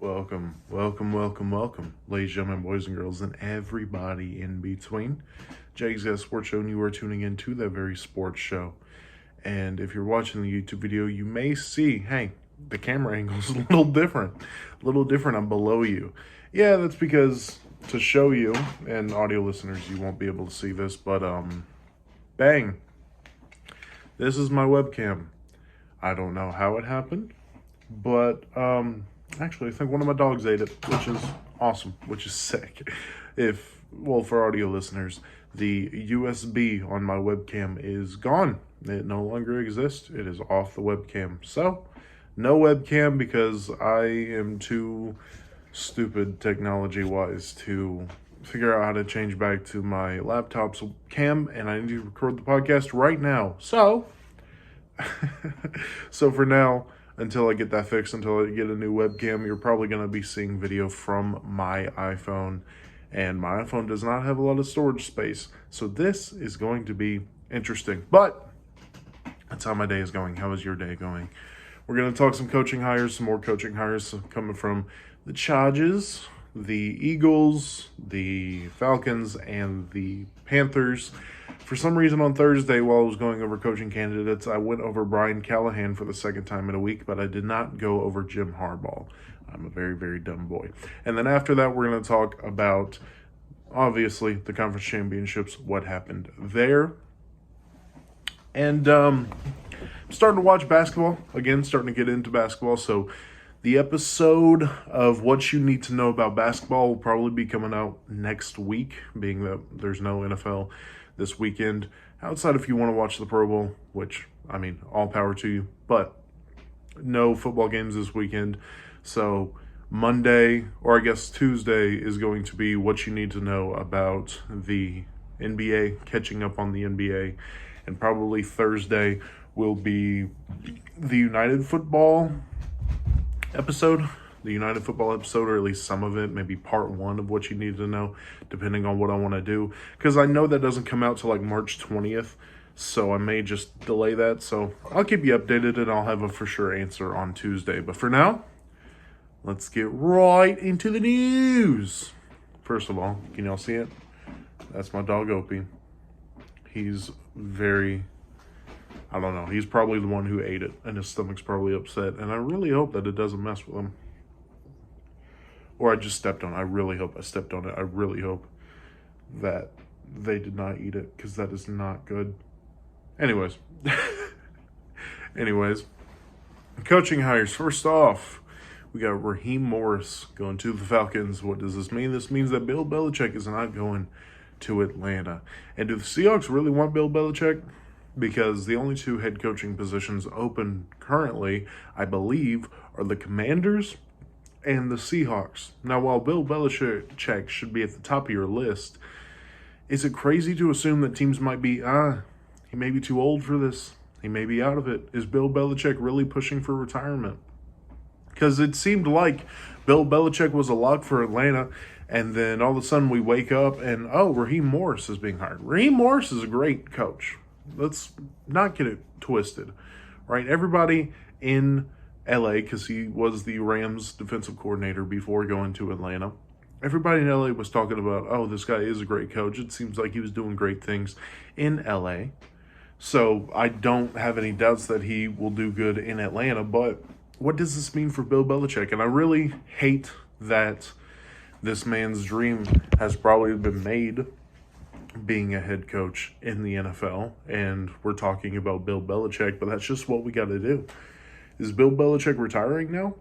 Welcome, ladies, gentlemen, boys and girls, and everybody in between. JackiesSports Show, and you are tuning in to that very sports show. And if you're watching the YouTube video, you may see, hey, the camera angle is a little different. I'm below you. Yeah, that's because to show you, and audio listeners, you won't be able to see this, but bang. This is my webcam. I don't know how it happened, but actually, I think one of my dogs ate it, which is awesome, which is sick. For audio listeners, the USB on my webcam is gone. It no longer exists. It is off the webcam. So, no webcam because I am too stupid technology-wise to figure out how to change back to my laptop's cam, and I need to record the podcast right now. So for now, until I get that fixed, until I get a new webcam, you're probably going to be seeing video from my iPhone. And my iPhone does not have a lot of storage space. So this is going to be interesting. But that's how my day is going. How is your day going? We're going to talk some coaching hires, some more coaching hires coming from the Chargers, the Eagles, the Falcons, and the Panthers. For some reason on Thursday, while I was going over coaching candidates, I went over Brian Callahan for the second time in a week, but I did not go over Jim Harbaugh. I'm a very, very dumb boy. And then after that, we're going to talk about, obviously, the conference championships, what happened there. And I'm starting to watch basketball. Again, starting to get into basketball. So the episode of what you need to know about basketball will probably be coming out next week, being that there's no NFL this weekend. Outside if you want to watch the Pro Bowl, which, I mean, all power to you. But no football games this weekend. So Monday, or I guess Tuesday, is going to be what you need to know about the NBA, catching up on the NBA. And probably Thursday will be the United Football episode. The United Football episode, or at least some of it, maybe part one of what you need to know, depending on what I want to do. Because I know that doesn't come out till like March 20th, so I may just delay that. So I'll keep you updated, and I'll have a for sure answer on Tuesday. But for now, let's get right into the news. First of all, can y'all see it? That's my dog Opie. He's very, I don't know, he's probably the one who ate it, and his stomach's probably upset. And I really hope that it doesn't mess with him. Or I just stepped on it. I really hope I stepped on it. I really hope that they did not eat it, because that is not good. Anyways. Coaching hires. First off, we got Raheem Morris going to the Falcons. What does this mean? This means that Bill Belichick is not going to Atlanta. And do the Seahawks really want Bill Belichick? Because the only two head coaching positions open currently, I believe, are the Commanders and the Seahawks. Now, while Bill Belichick should be at the top of your list, is it crazy to assume that teams might be, he may be too old for this. He may be out of it. Is Bill Belichick really pushing for retirement? Because it seemed like Bill Belichick was a lock for Atlanta, and then all of a sudden we wake up and, Raheem Morris is being hired. Raheem Morris is a great coach. Let's not get it twisted, right? Everybody in LA, because he was the Rams defensive coordinator before going to Atlanta. Everybody in LA was talking about, this guy is a great coach. It seems like he was doing great things in LA. So I don't have any doubts that he will do good in Atlanta. But what does this mean for Bill Belichick? And I really hate that this man's dream has probably been made, being a head coach in the NFL. And we're talking about Bill Belichick, but that's just what we got to do. Is Bill Belichick retiring now?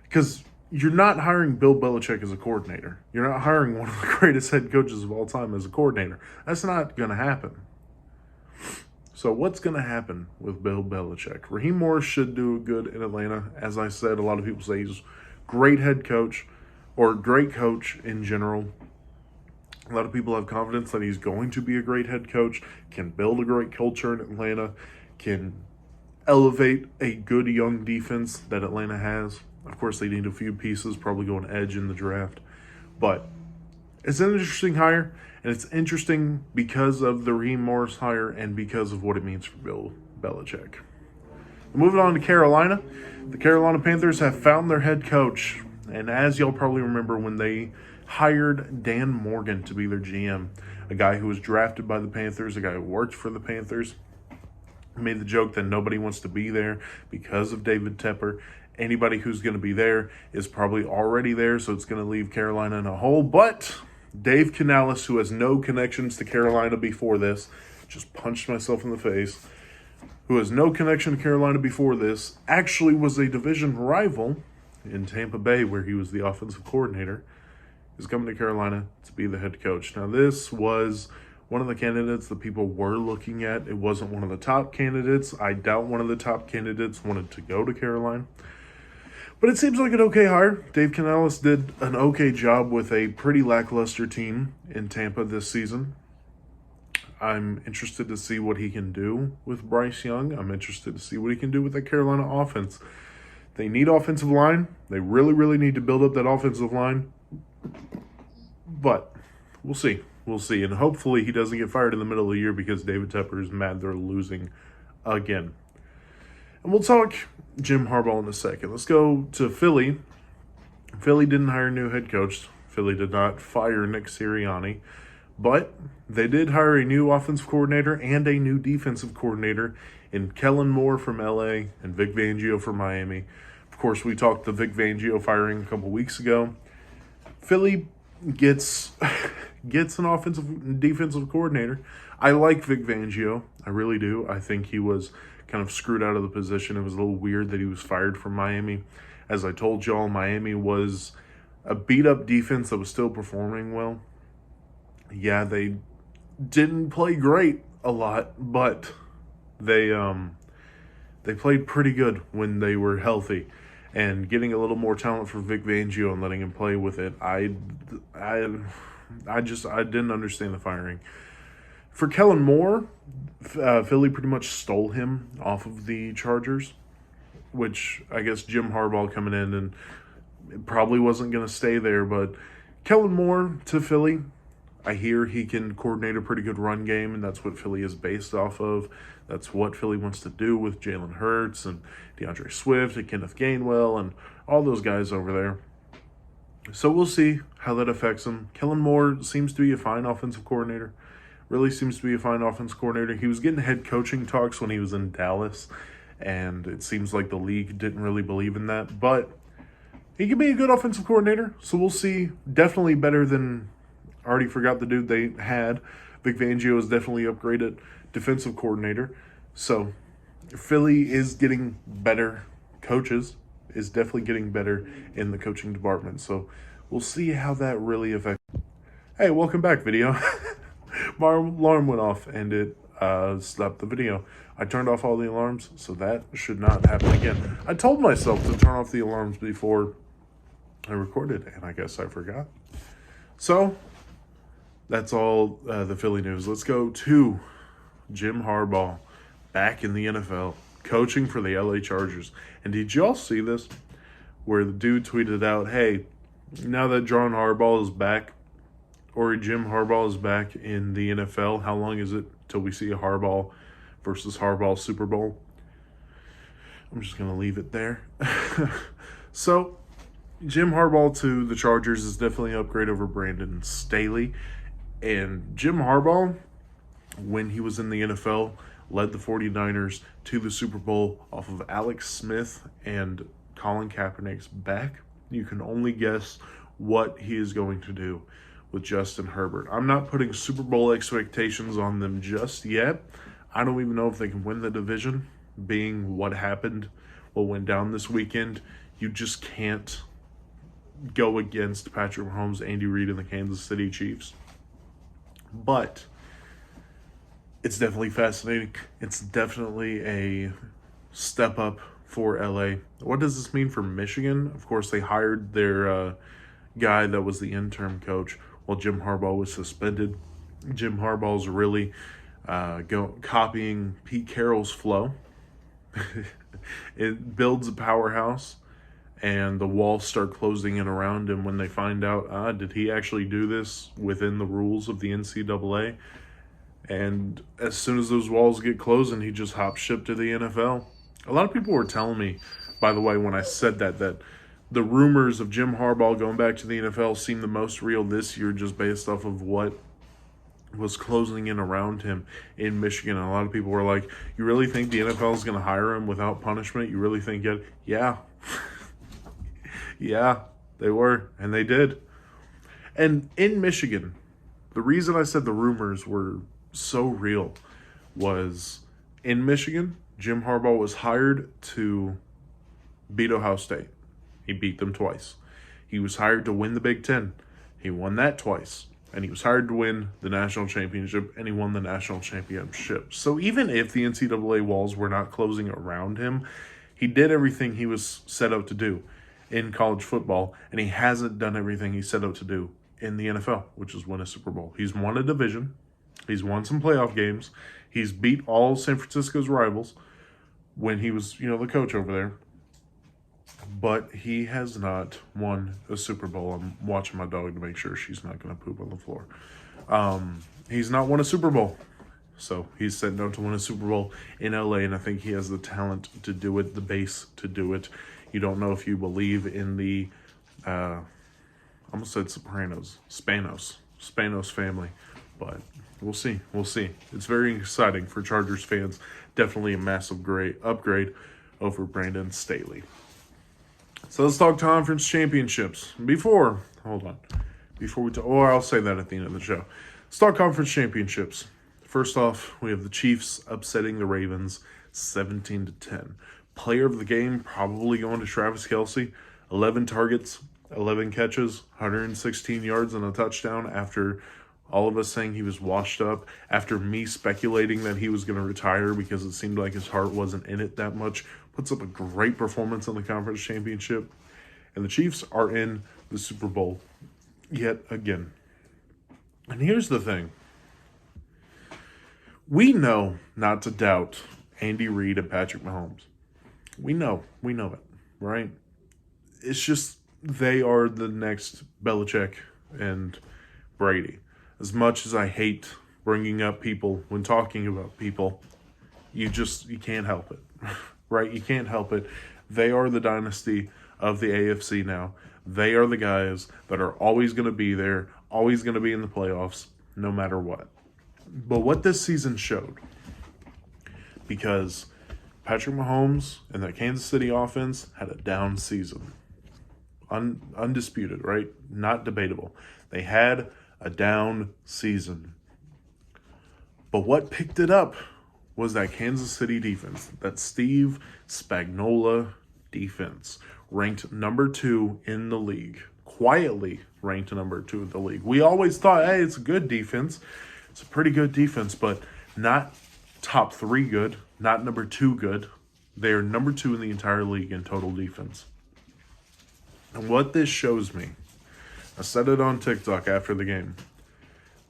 Because you're not hiring Bill Belichick as a coordinator. You're not hiring one of the greatest head coaches of all time as a coordinator. That's not going to happen. So what's going to happen with Bill Belichick? Raheem Morris should do good in Atlanta. As I said, a lot of people say he's a great head coach, or great coach in general. A lot of people have confidence that he's going to be a great head coach, can build a great culture in Atlanta, can elevate a good young defense that Atlanta has. Of course, they need a few pieces, probably going edge in the draft. But it's an interesting hire, and it's interesting because of the Raheem Morris hire and because of what it means for Bill Belichick. Moving on to Carolina. The Carolina Panthers have found their head coach. And as y'all probably remember, when they hired Dan Morgan to be their GM, a guy who was drafted by the Panthers, a guy who worked for the Panthers, made the joke that nobody wants to be there because of David Tepper. Anybody who's going to be there is probably already there, so it's going to leave Carolina in a hole. But Dave Canales, who has no connections to Carolina before this, just punched myself in the face, who has no connection to Carolina before this, actually was a division rival in Tampa Bay, where he was the offensive coordinator, is coming to Carolina to be the head coach. Now, this was one of the candidates that people were looking at. It wasn't one of the top candidates. I doubt one of the top candidates wanted to go to Carolina. But it seems like an okay hire. Dave Canales did an okay job with a pretty lackluster team in Tampa this season. I'm interested to see what he can do with Bryce Young. I'm interested to see what he can do with the Carolina offense. They need offensive line. They really, really need to build up that offensive line. But we'll see. We'll see. And hopefully he doesn't get fired in the middle of the year because David Tepper is mad they're losing again. And we'll talk Jim Harbaugh in a second. Let's go to Philly. Philly didn't hire a new head coach. Philly did not fire Nick Sirianni. But they did hire a new offensive coordinator and a new defensive coordinator in Kellen Moore from LA and Vic Fangio from Miami. Of course, we talked the Vic Fangio firing a couple weeks ago. Philly gets an offensive and defensive coordinator. I like Vic Fangio. I really do. I think he was kind of screwed out of the position. It was a little weird that he was fired from Miami. As I told y'all, Miami was a beat-up defense that was still performing well. Yeah, they didn't play great a lot, but they played pretty good when they were healthy. And getting a little more talent for Vic Fangio and letting him play with it, I didn't understand the firing. For Kellen Moore, Philly pretty much stole him off of the Chargers, which I guess Jim Harbaugh coming in and it probably wasn't going to stay there. But Kellen Moore to Philly, I hear he can coordinate a pretty good run game, and that's what Philly is based off of. That's what Philly wants to do with Jalen Hurts and DeAndre Swift and Kenneth Gainwell and all those guys over there. So we'll see how that affects him. Kellen Moore seems to be a fine offensive coordinator. Really seems to be a fine offensive coordinator. He was getting head coaching talks when he was in Dallas, and it seems like the league didn't really believe in that. But he can be a good offensive coordinator, so we'll see. Definitely better than... I already forgot the dude they had. Vic Fangio is definitely upgraded defensive coordinator. So Philly is getting better coaches, is definitely getting better in the coaching department. So we'll see how that really affects. Hey, welcome back, video. My alarm went off and it stopped the video. I turned off all the alarms, so that should not happen again. I told myself to turn off the alarms before I recorded, and I guess I forgot. So that's all the Philly news. Let's go to Jim Harbaugh back in the NFL, coaching for the LA Chargers. And did y'all see this? Where the dude tweeted out, hey, now that John Harbaugh is back, or Jim Harbaugh is back in the NFL, how long is it till we see a Harbaugh versus Harbaugh Super Bowl? I'm just going to leave it there. So, Jim Harbaugh to the Chargers is definitely an upgrade over Brandon Staley. And Jim Harbaugh, when he was in the NFL, led the 49ers to the Super Bowl off of Alex Smith and Colin Kaepernick's back. You can only guess what he is going to do with Justin Herbert. I'm not putting Super Bowl expectations on them just yet. I don't even know if they can win the division, being what happened, what went down this weekend. You just can't go against Patrick Mahomes, Andy Reid, and the Kansas City Chiefs. But it's definitely fascinating. It's definitely a step up for LA. What does this mean for Michigan? Of course, they hired their guy that was the interim coach while Jim Harbaugh was suspended. Jim Harbaugh's really copying Pete Carroll's flow. It builds a powerhouse, and the walls start closing in around him when they find out, did he actually do this within the rules of the NCAA? And as soon as those walls get closing, he just hops ship to the NFL. A lot of people were telling me, by the way, when I said that the rumors of Jim Harbaugh going back to the NFL seem the most real this year, just based off of what was closing in around him in Michigan. And a lot of people were like, you really think the NFL is going to hire him without punishment? You really think it? Yeah. Yeah, they were, and they did. And in Michigan, the reason I said the rumors were so real was in Michigan, Jim Harbaugh was hired to beat Ohio State. He beat them twice. He was hired to win the Big Ten. He won that twice. And he was hired to win the national championship, and he won the national championship. So even if the NCAA walls were not closing around him, he did everything he was set out to do in college football, and he hasn't done everything he set out to do in the NFL, which is win a Super Bowl. He's won a division. He's won some playoff games. He's beat all San Francisco's rivals when he was, the coach over there. But he has not won a Super Bowl. I'm watching my dog to make sure she's not going to poop on the floor. He's not won a Super Bowl. So he's said no to win a Super Bowl in LA, and I think he has the talent to do it, the base to do it. You don't know if you believe in the, I almost said Spanos family, but we'll see. It's very exciting for Chargers fans. Definitely a massive upgrade over Brandon Staley. So let's talk conference championships. I'll say that at the end of the show. Let's talk conference championships. First off, we have the Chiefs upsetting the Ravens 17-10. Player of the game probably going to Travis Kelce. 11 targets, 11 catches, 116 yards and a touchdown after all of us saying he was washed up, after me speculating that he was going to retire because it seemed like his heart wasn't in it that much. Puts up a great performance in the conference championship. And the Chiefs are in the Super Bowl yet again. And here's the thing. We know not to doubt Andy Reid and Patrick Mahomes. We know it, right? It's just they are the next Belichick and Brady. As much as I hate bringing up people when talking about people, you can't help it, right? You can't help it. They are the dynasty of the AFC now. They are the guys that are always going to be there, always going to be in the playoffs, no matter what. But what this season showed, because Patrick Mahomes and that Kansas City offense had a down season. Undisputed, right? Not debatable. They had a down season. But what picked it up was that Kansas City defense, that Steve Spagnuolo defense, ranked number 2 in the league. Quietly ranked number 2 in the league. We always thought, hey, it's a good defense. It's a pretty good defense, but not top 3 good, not number 2 good. They are number 2 in the entire league in total defense. And what this shows me, I said it on TikTok after the game.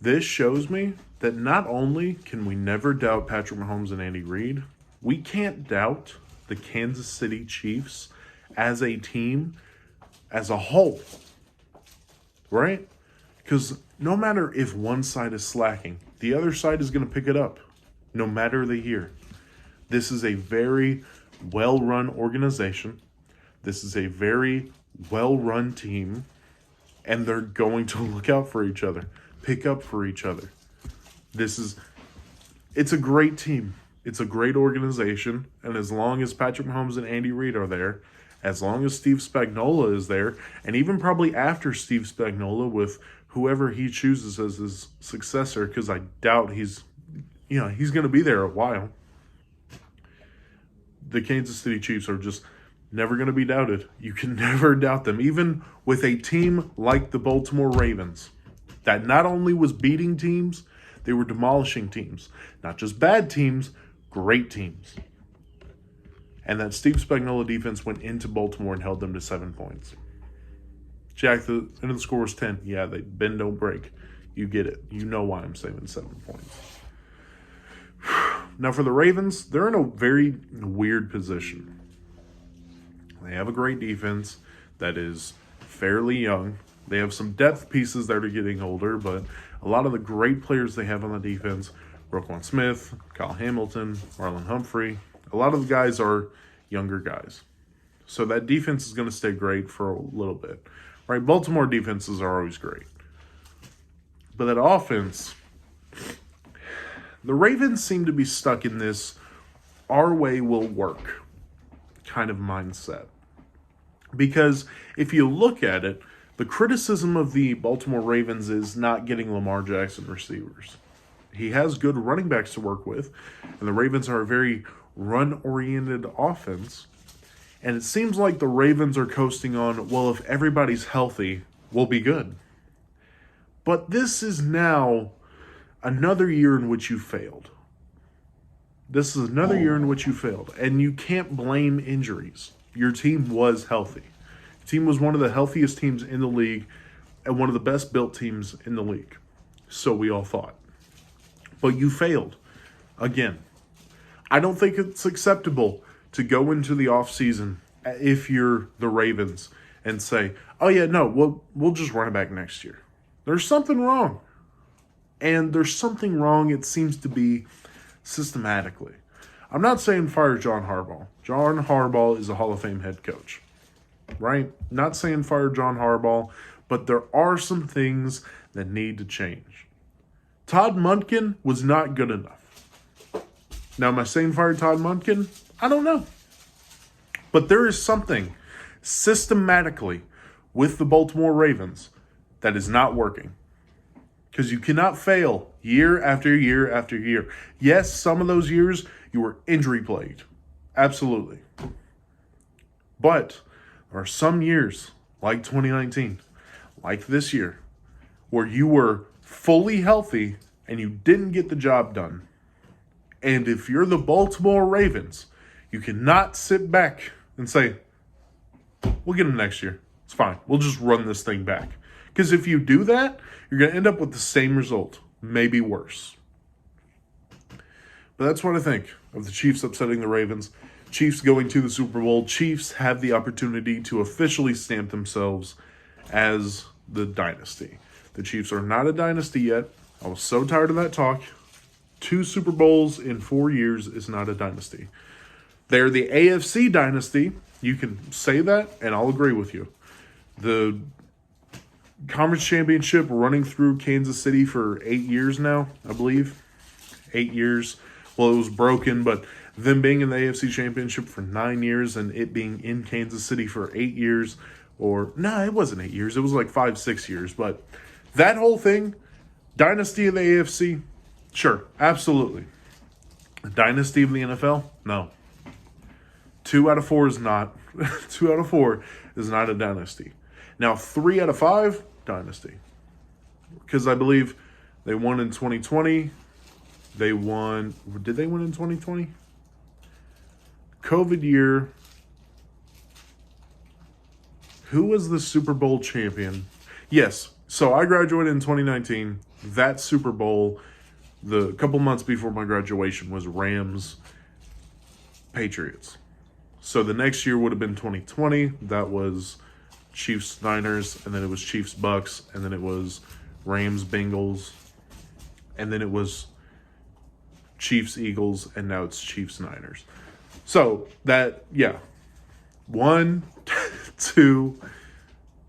This shows me that not only can we never doubt Patrick Mahomes and Andy Reid, we can't doubt the Kansas City Chiefs as a team, as a whole, right? Because no matter if one side is slacking, the other side is going to pick it up, no matter the year. This is a very well-run organization. This is a very well-run team, and they're going to look out for each other, pick up for each other. It's a great team. It's a great organization, and as long as Patrick Mahomes and Andy Reid are there, as long as Steve Spagnuolo is there, and even probably after Steve Spagnuolo with whoever he chooses as his successor, because I doubt he's going to be there a while. The Kansas City Chiefs are just never going to be doubted. You can never doubt them, even with a team like the Baltimore Ravens, that not only was beating teams, they were demolishing teams. Not just bad teams, great teams. And that Steve Spagnuolo defense went into Baltimore and held them to 7 points. Jack, the end of the score was 10. Yeah, they bend, don't break. You get it. You know why I'm saving 7 points. Now for the Ravens, they're in a very weird position. They have a great defense that is fairly young. They have some depth pieces that are getting older, but a lot of the great players they have on the defense, Roquan Smith, Kyle Hamilton, Marlon Humphrey, a lot of the guys are younger guys. So that defense is going to stay great for a little bit, right? Baltimore defenses are always great. But that offense, the Ravens seem to be stuck in this our way will work kind of mindset. Because if you look at it, the criticism of the Baltimore Ravens is not getting Lamar Jackson receivers. He has good running backs to work with, and the Ravens are a very run-oriented offense. And it seems like the Ravens are coasting on, well, if everybody's healthy, we'll be good. But this is now another year in which you failed. This is another year in which you failed. And you can't blame injuries. Your team was healthy. Your team was one of the healthiest teams in the league and one of the best built teams in the league. So we all thought. But you failed. Again. I don't think it's acceptable to go into the offseason if you're the Ravens and say, oh yeah, no, we'll just run it back next year. There's something wrong. And there's something wrong, it seems to be, systematically. I'm not saying fire John Harbaugh. John Harbaugh is a Hall of Fame head coach. Right? Not saying fire John Harbaugh, but there are some things that need to change. Todd Monken was not good enough. Now, am I saying fire Todd Monken? I don't know. But there is something systematically with the Baltimore Ravens that is not working. Because you cannot fail year after year after year. Yes, some of those years you were injury plagued. Absolutely. But there are some years, like 2019, like this year, where you were fully healthy and you didn't get the job done. And if you're the Baltimore Ravens, you cannot sit back and say, we'll get them next year. It's fine. We'll just run this thing back. Because if you do that, you're going to end up with the same result, maybe worse. But that's what I think of the Chiefs upsetting the Ravens. Chiefs going to the Super Bowl. Chiefs have the opportunity to officially stamp themselves as the dynasty. The Chiefs are not a dynasty yet. I was so tired of that talk. 2 Super Bowls in 4 years is not a dynasty. They're the AFC dynasty. You can say that, and I'll agree with you. The Conference Championship running through Kansas City for 8 years now, I believe. 8 years. Well, it was broken, but them being in the AFC Championship for 9 years and it being in Kansas City for 8 years, it wasn't 8 years. It was like 5-6 years. But that whole thing, dynasty of the AFC, sure, absolutely. Dynasty of the NFL, no. 2 out of 4 is not. 2 out of 4 is not a dynasty. Now, 3 out of 5, dynasty. Because I believe they won in 2020. Did they win in 2020? COVID year. Who was the Super Bowl champion? Yes. So I graduated in 2019. That Super Bowl, the couple months before my graduation, was Rams Patriots. So the next year would have been 2020. That was Chiefs Niners, and then it was Chiefs Bucks, and then it was Rams Bengals, and then it was Chiefs Eagles, and now it's Chiefs Niners. So that, 1, 2,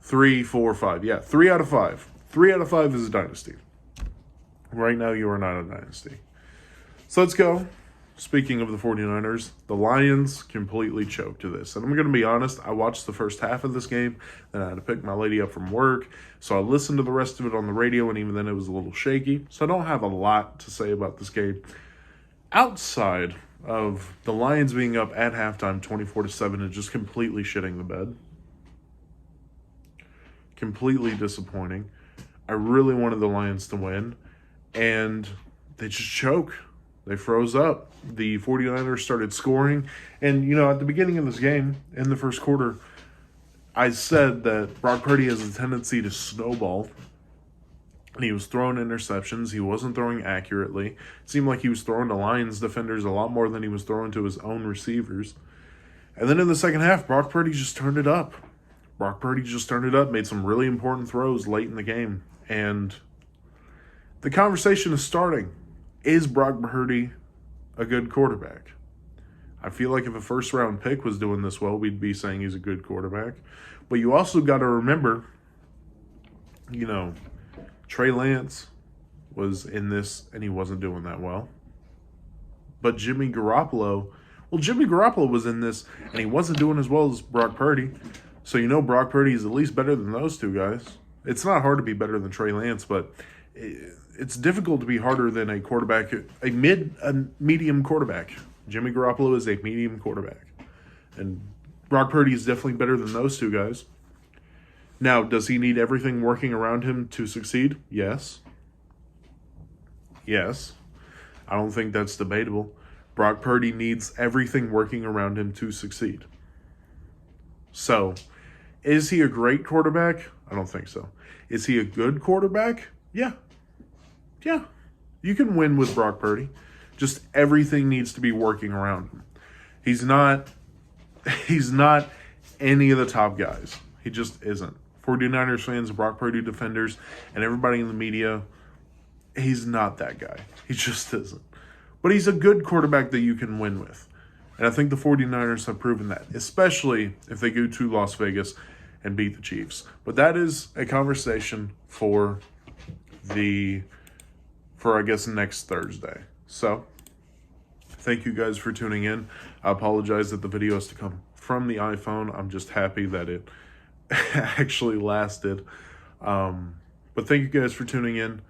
3, 4, 5. Yeah, 3 out of 5. 3 out of 5 is a dynasty. Right now, you are not a dynasty. So let's go. Speaking of the 49ers, the Lions completely choked to this. And I'm going to be honest, I watched the first half of this game, then I had to pick my lady up from work. So I listened to the rest of it on the radio, and even then it was a little shaky. So I don't have a lot to say about this game. Outside of the Lions being up at halftime 24-7 and just completely shitting the bed. Completely disappointing. I really wanted the Lions to win, and they just choke. They froze up. The 49ers started scoring. And, at the beginning of this game, in the first quarter, I said that Brock Purdy has a tendency to snowball. And he was throwing interceptions. He wasn't throwing accurately. It seemed like he was throwing to Lions defenders a lot more than he was throwing to his own receivers. And then in the second half, Brock Purdy just turned it up. Made some really important throws late in the game. And the conversation is starting. Is Brock Purdy a good quarterback? I feel like if a first-round pick was doing this well, we'd be saying he's a good quarterback. But you also got to remember, Trey Lance was in this, and he wasn't doing that well. But Jimmy Garoppolo was in this, and he wasn't doing as well as Brock Purdy. So Brock Purdy is at least better than those two guys. It's not hard to be better than Trey Lance, but it's difficult to be harder than a quarterback, a medium quarterback. Jimmy Garoppolo is a medium quarterback. And Brock Purdy is definitely better than those two guys. Now, does he need everything working around him to succeed? Yes. Yes. I don't think that's debatable. Brock Purdy needs everything working around him to succeed. So, is he a great quarterback? I don't think so. Is he a good quarterback? Yeah. Yeah. You can win with Brock Purdy. Just everything needs to be working around him. He's not any of the top guys. He just isn't. 49ers fans, Brock Purdy defenders, and everybody in the media, he's not that guy. He just isn't. But he's a good quarterback that you can win with. And I think the 49ers have proven that, especially if they go to Las Vegas and beat the Chiefs. But that is a conversation for I guess, next Thursday. So, thank you guys for tuning in. I apologize that the video has to come from the iPhone. I'm just happy that it actually lasted. But thank you guys for tuning in.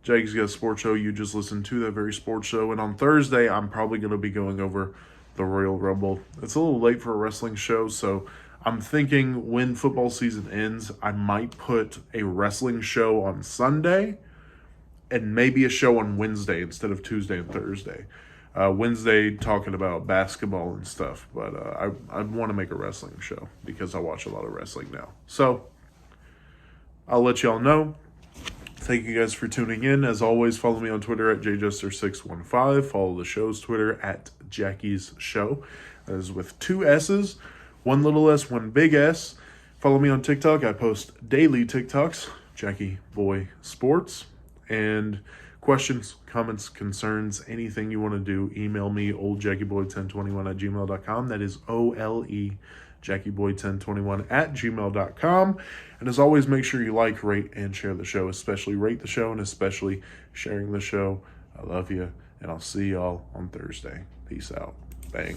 Jackie's got a sports show. You just listened to that very sports show. And on Thursday, I'm probably going to be going over the Royal Rumble. It's a little late for a wrestling show, so I'm thinking when football season ends, I might put a wrestling show on Sunday and maybe a show on Wednesday instead of Tuesday and Thursday. Wednesday talking about basketball and stuff, but I want to make a wrestling show because I watch a lot of wrestling now. So I'll let y'all know. Thank you guys for tuning in. As always, follow me on Twitter at jjester615. Follow the show's Twitter at JackiesShow. That is with 2 S's, 1 little S, 1 big S. Follow me on TikTok. I post daily TikToks, JackieBoySports. And questions, comments, concerns, anything you want to do, email me, oldjackieboy1021@gmail.com. That is OLE JackieBoy1021@gmail.com. And as always, make sure you like, rate, and share the show, especially rate the show and especially sharing the show. I love you, and I'll see y'all on Thursday. Peace out. Bang.